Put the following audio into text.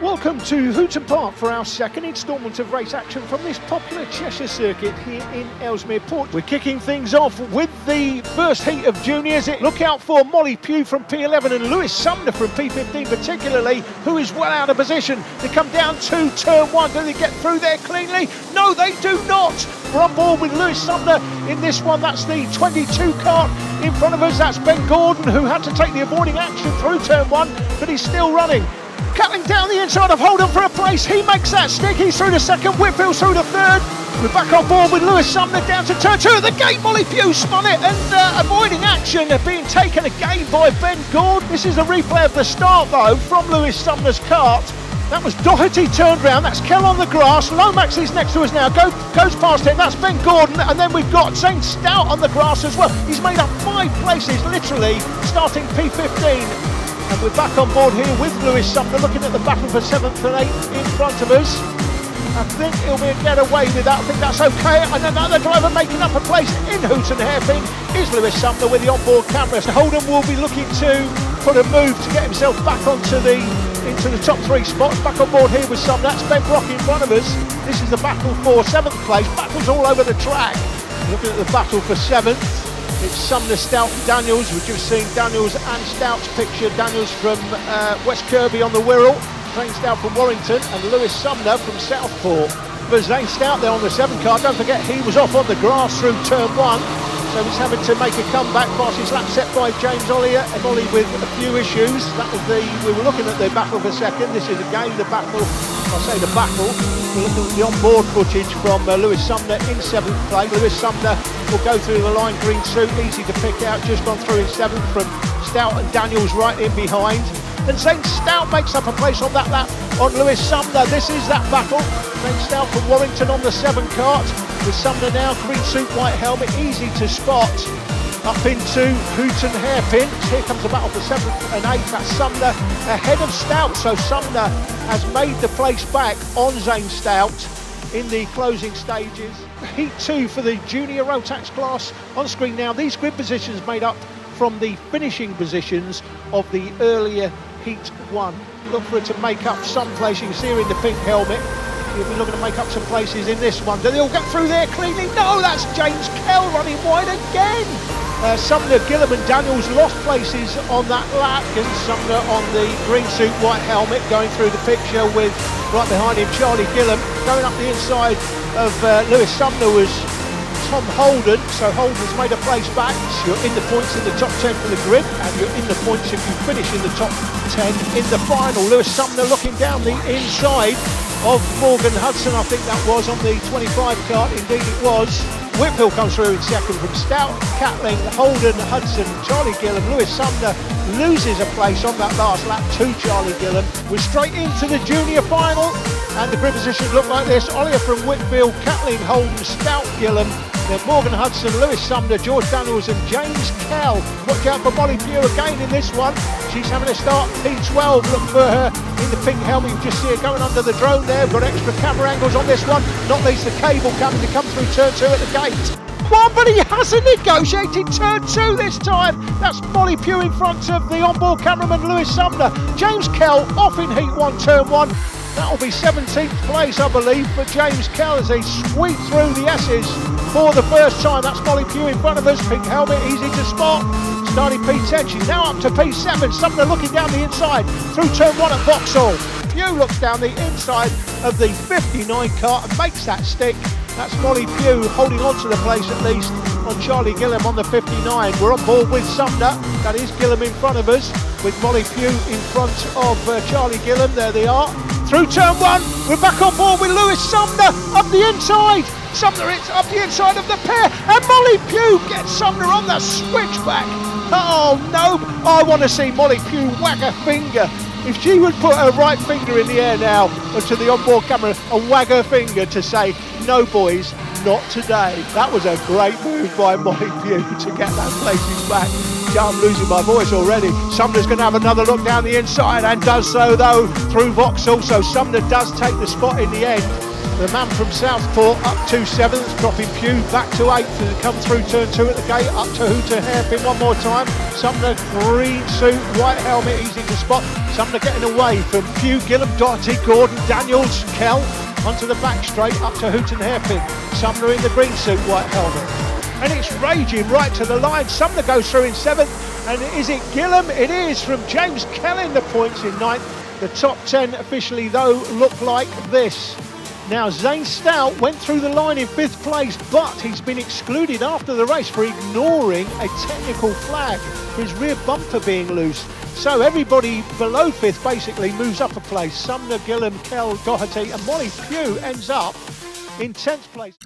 Welcome to Hooton Park for our second instalment of race action from this popular Cheshire circuit here in Ellesmere Port. We're kicking things off with the first heat of juniors. Look out for Molly Pugh from P11 and Lewis Sumner from P15 particularly, who is well out of position. They come down to turn one. Do they get through there cleanly? No, they do not. We're on board with Lewis Sumner in this one. That's the 22 kart in front of us. That's Ben Gordon, who had to take the avoiding action through turn one, but he's still running. Cutting down the inside of Hooton for a place. He makes that stick. He's through the second. Whitfield's through the third. We're back on board with Lewis Sumner down to turn two at the gate. Molly Pugh spun it and avoiding action being taken again by Ben Gordon. This is a replay of the start though from Lewis Sumner's kart. That was Doherty turned round. That's Kell on the grass. Lomax is next to us now. Goes past him. That's Ben Gordon. And then we've got Zane Stout on the grass as well. He's made up 5 places literally starting P15. And we're back on board here with Lewis Sumner, looking at the battle for 7th and 8th in front of us. I think he'll be get away with that. I think that's okay. And another driver making up a place in Hooton hairpin is Lewis Sumner with the onboard cameras. Hooton will be looking to put a move to get himself back into the top 3 spots. Back on board here with Sumner. That's Ben Brock in front of us. This is the battle for 7th place. Battles all over the track. Looking at the battle for 7th. It's Sumner, Stout, Daniels. We've just seen Daniels and Stout's picture. Daniels from West Kirby on the Wirral, Zane Stout from Warrington, and Lewis Sumner from Southport. But Zane Stout there on the 7 car. Don't forget he was off on the grass through turn 1, so he's having to make a comeback. Fastest lap set by James Ollier, and Ollie with a few issues. That was we were looking at the battle for second. This is again the battle. I say the battle. We're looking at the on-board footage from Lewis Sumner in 7th place. Lewis Sumner will go through the line green suit, easy to pick out, just gone through in 7th from Stout and Daniels right in behind. And Zane Stout makes up a place on that lap on Lewis Sumner. This is that battle. Zane Stout from Warrington on the 7 kart. With Sumner now, green suit, white helmet, easy to spot. Up into Hooton hairpin. Here comes the battle for 7th and 8th. That's Sumner ahead of Stout. So Sumner has made the place back on Zane Stout in the closing stages. Heat 2 for the junior rotax class on screen now. These grid positions made up from the finishing positions of the earlier Heat 1. Look for it to make up some place. You can see her in the pink helmet. He'll be looking to make up some places in this one. Do they all get through there cleanly? No, that's James Kell running wide again. Sumner, Gillam and Daniels lost places on that lap. Sumner on the green suit, white helmet, going through the picture with, right behind him, Charlie Gillam. Going up the inside of Lewis Sumner was Tom Holden, so Holden's made a place back. So you're in the points in the top 10 for the grid, and you're in the points if you finish in the top 10 in the final. Lewis Sumner looking down the inside of Morgan Hudson, I think that was on the 25 kart, indeed it was. Whitfield comes through in second from Stout, Catling, Holden, Hudson, Charlie Gillam. Lewis Sumner loses a place on that last lap to Charlie Gillam. We're straight into the junior final, and the grid positions look like this. Ollier from Whitfield, Catling, Holden, Stout, Gillam. Then Morgan Hudson, Lewis Sumner, George Daniels and James Kell. Watch out for Molly Pugh again in this one. She's having a start P12. Look for her in the pink helmet. You just see her going under the drone there. We've got extra camera angles on this one. Not least the cable coming to come through turn 2 at the gate. One, but he hasn't negotiated turn 2 this time. That's Molly Pugh in front of the onboard cameraman Lewis Sumner. James Kell off in Heat 1, turn 1. That'll be 17th place, I believe, for James Kell as they sweep through the S's for the first time. That's Molly Pugh in front of us. Pink helmet, easy to spot. Starting P10, she's now up to P7. Sumner looking down the inside through turn 1 at Vauxhall. Pugh looks down the inside of the 59 kart and makes that stick. That's Molly Pugh holding on to the place at least on Charlie Gillam on the 59. We're on board with Sumner. That is Gillam in front of us with Molly Pugh in front of Charlie Gillam. There they are. Through turn 1, we're back on board with Lewis Sumner up the inside. Sumner it's up the inside of the pair, and Molly Pugh gets Sumner on the switchback. Oh no, I want to see Molly Pugh whack a finger. If she would put her right finger in the air now to the onboard camera and wag her finger to say, no boys, not today. That was a great move by Molly Pugh to get that places back. I'm losing my voice already. Sumner's going to have another look down the inside and does so though through Vauxhall. So Sumner does take the spot in the end. The man from Southport up to 7th, dropping Pugh back to 8th as they come through turn 2 at the gate, up to Hooton hairpin one more time. Sumner, green suit, white helmet, easy to spot. Sumner getting away from Pugh, Gillam, Doherty, Gordon, Daniels, Kell, onto the back straight, up to Hooton hairpin. Sumner in the green suit, white helmet. And it's raging right to the line. Sumner goes through in 7th, and is it Gillam? It is, from James Kell in the points in 9th. The top 10 officially, though, look like this. Now, Zane Stout went through the line in 5th place, but he's been excluded after the race for ignoring a technical flag, his rear bumper being loose. So everybody below 5th basically moves up a place. Sumner, Gillam, Kell, Doherty and Molly Pugh ends up in 10th place.